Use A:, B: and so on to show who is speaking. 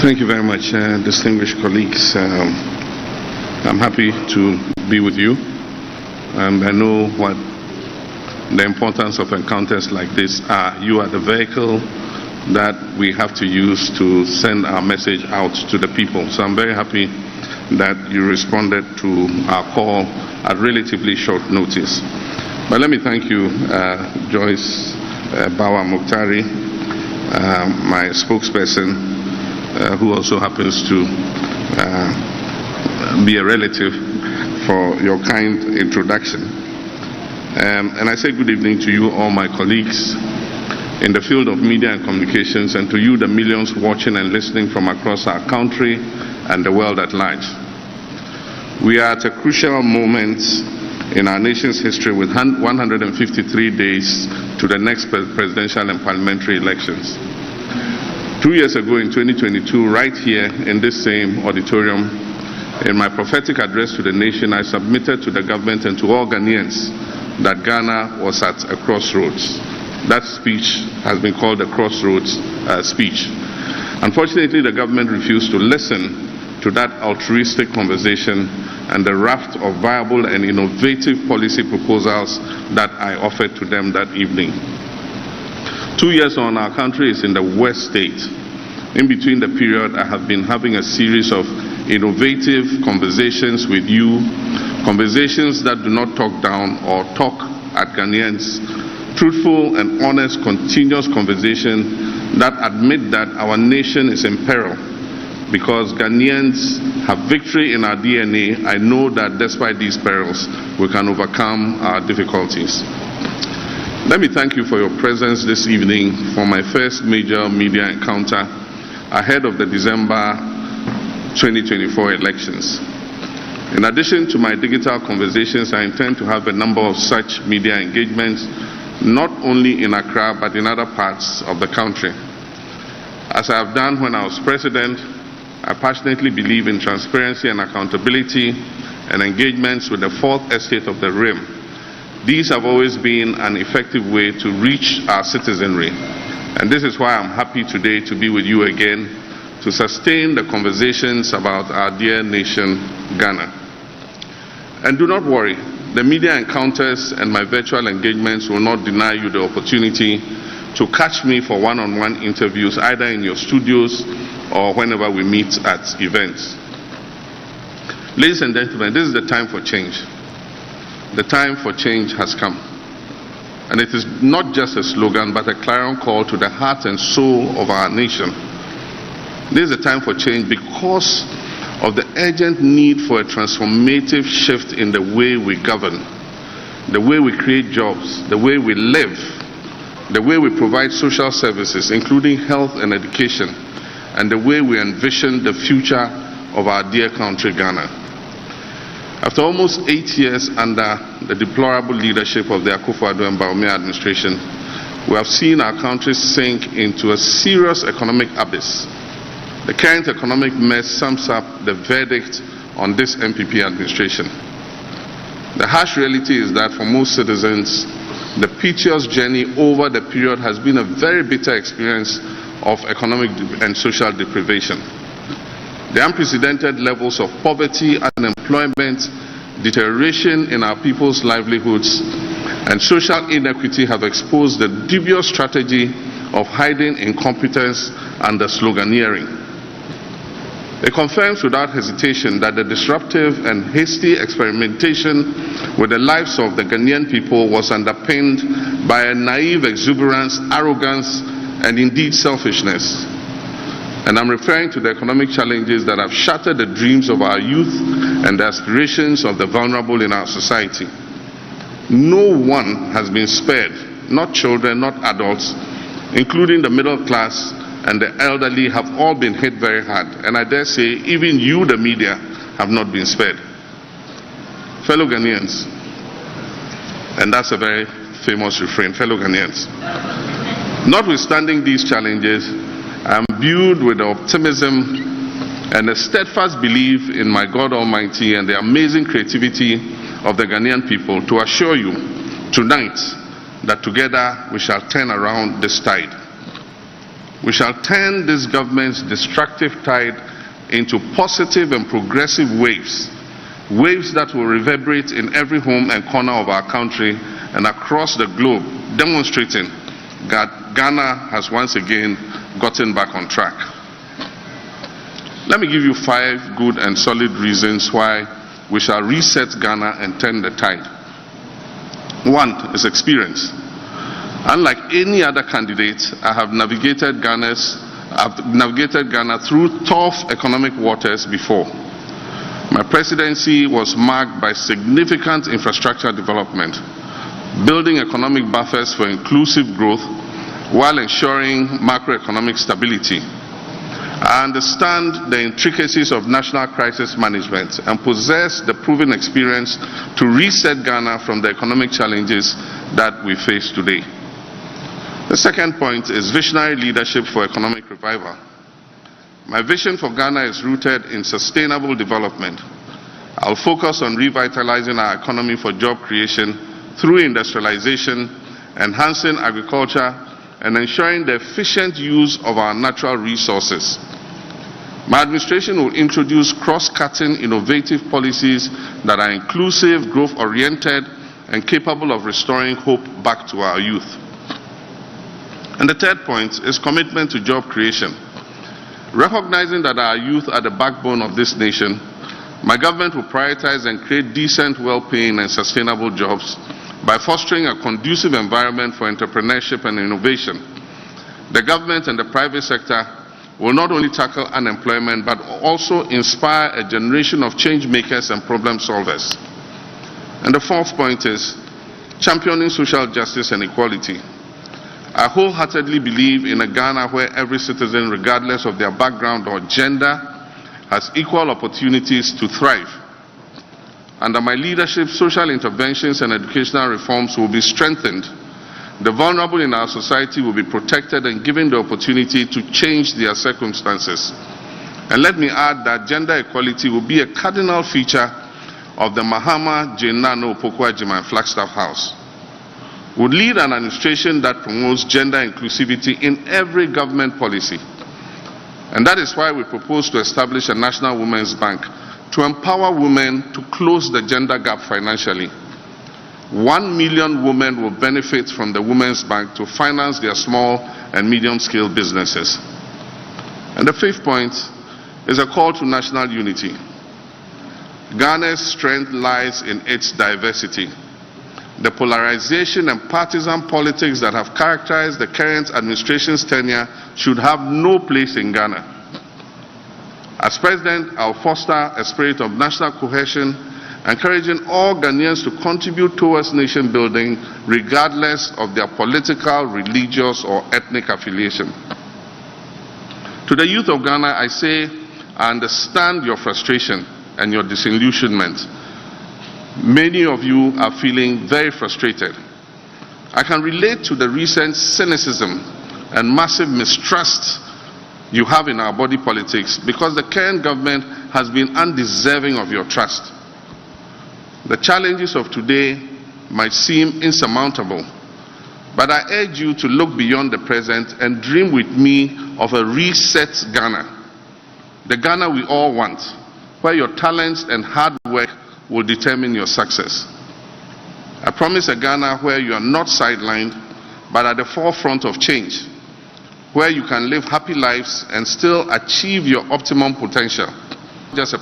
A: Thank you very much, distinguished colleagues. I'm happy to be with you, and I know what the importance of encounters like this are. You are the vehicle that we have to use to send our message out to the people. So I'm very happy that you responded to our call at relatively short notice. But let me thank you, Joyce Bawa Mukhtari, my spokesperson, who also happens to be a relative, for your kind introduction. And I say good evening to you, all my colleagues in the field of media and communications, and to you, the millions watching and listening from across our country and the world at large. We are at a crucial moment in our nation's history, with 153 days to the next presidential and parliamentary elections. 2 years ago in 2022, right here in this same auditorium, in my prophetic address to the nation, I submitted to the government and to all Ghanaians that Ghana was at a crossroads. That speech has been called the crossroads speech. Unfortunately, the government refused to listen to that altruistic conversation and the raft of viable and innovative policy proposals that I offered to them that evening. 2 years on, our country is in the worst state. In between the period, I have been having a series of innovative conversations with you, conversations that do not talk down or talk at Ghanaians, truthful and honest, continuous conversation that admit that our nation is in peril. Because Ghanaians have victory in our DNA, I know that despite these perils, we can overcome our difficulties. Let me thank you for your presence this evening for my first major media encounter ahead of the December 2024 elections. In addition to my digital conversations, I intend to have a number of such media engagements, not only in Accra but in other parts of the country. As I have done when I was president, I passionately believe in transparency and accountability and engagements with the fourth estate of the Rim. These have always been an effective way to reach our citizenry. And this is why I'm happy today to be with you again to sustain the conversations about our dear nation, Ghana. And do not worry, the media encounters and my virtual engagements will not deny you the opportunity to catch me for one-on-one interviews, either in your studios or whenever we meet at events. Ladies and gentlemen, this is the time for change. The time for change has come. And it is not just a slogan, but a clarion call to the heart and soul of our nation. This is the time for change because of the urgent need for a transformative shift in the way we govern, the way we create jobs, the way we live, the way we provide social services, including health and education, and the way we envision the future of our dear country, Ghana. After almost 8 years under the deplorable leadership of the Akufo-Addo and Bawumia administration, we have seen our country sink into a serious economic abyss. The current economic mess sums up the verdict on this NPP administration. The harsh reality is that for most citizens, the piteous journey over the period has been a very bitter experience of economic and social deprivation. The unprecedented levels of poverty, unemployment, deterioration in our people's livelihoods, and social inequity have exposed the dubious strategy of hiding incompetence under sloganeering. It confirms without hesitation that the disruptive and hasty experimentation with the lives of the Ghanaian people was underpinned by a naive exuberance, arrogance, and indeed selfishness. And I'm referring to the economic challenges that have shattered the dreams of our youth and the aspirations of the vulnerable in our society. No one has been spared, not children, not adults, including the middle class and the elderly have all been hit very hard. And I dare say, even you, the media, have not been spared. Fellow Ghanaians, and that's a very famous refrain, fellow Ghanaians, notwithstanding these challenges, I am imbued with the optimism and a steadfast belief in my God Almighty and the amazing creativity of the Ghanaian people to assure you tonight that together we shall turn around this tide. We shall turn this government's destructive tide into positive and progressive waves, waves that will reverberate in every home and corner of our country and across the globe, demonstrating that Ghana has once again gotten back on track. Let me give you 5 good and solid reasons why we shall reset Ghana and turn the tide. 1 is experience. Unlike any other candidate, I have navigated Ghana through tough economic waters before. My presidency was marked by significant infrastructure development, building economic buffers for inclusive growth while ensuring macroeconomic stability. I understand the intricacies of national crisis management and possess the proven experience to reset Ghana from the economic challenges that we face today. The second point is visionary leadership for economic revival. My vision for Ghana is rooted in sustainable development. I'll focus on revitalizing our economy for job creation through industrialization, enhancing agriculture, and ensuring the efficient use of our natural resources. My administration will introduce cross-cutting innovative policies that are inclusive, growth-oriented, and capable of restoring hope back to our youth. And the third point is commitment to job creation. Recognizing that our youth are the backbone of this nation, my government will prioritize and create decent, well-paying, and sustainable jobs by fostering a conducive environment for entrepreneurship and innovation. The government and the private sector will not only tackle unemployment, but also inspire a generation of change makers and problem solvers. And the fourth point is championing social justice and equality. I wholeheartedly believe in a Ghana where every citizen, regardless of their background or gender, has equal opportunities to thrive. Under my leadership, social interventions and educational reforms will be strengthened. The vulnerable in our society will be protected and given the opportunity to change their circumstances. And let me add that gender equality will be a cardinal feature of the Mahama, Jenano, Opoku-Agyeman Flagstaff House. Would lead an administration that promotes gender inclusivity in every government policy. And that is why we propose to establish a National Women's Bank to empower women to close the gender gap financially. 1 million women will benefit from the Women's Bank to finance their small and medium-scale businesses. And the fifth point is a call to national unity. Ghana's strength lies in its diversity. The polarization and partisan politics that have characterized the current administration's tenure should have no place in Ghana. As President, I'll foster a spirit of national cohesion, encouraging all Ghanaians to contribute towards nation building regardless of their political, religious, or ethnic affiliation. To the youth of Ghana, I say, I understand your frustration and your disillusionment. Many of you are feeling very frustrated. I can relate to the recent cynicism and massive mistrust you have in our body politics because the current government has been undeserving of your trust. The challenges of today might seem insurmountable, but I urge you to look beyond the present and dream with me of a reset Ghana. The Ghana we all want, where your talents and hard work will determine your success. I promise a Ghana where you are not sidelined, but at the forefront of change, where you can live happy lives and still achieve your optimum potential. Just a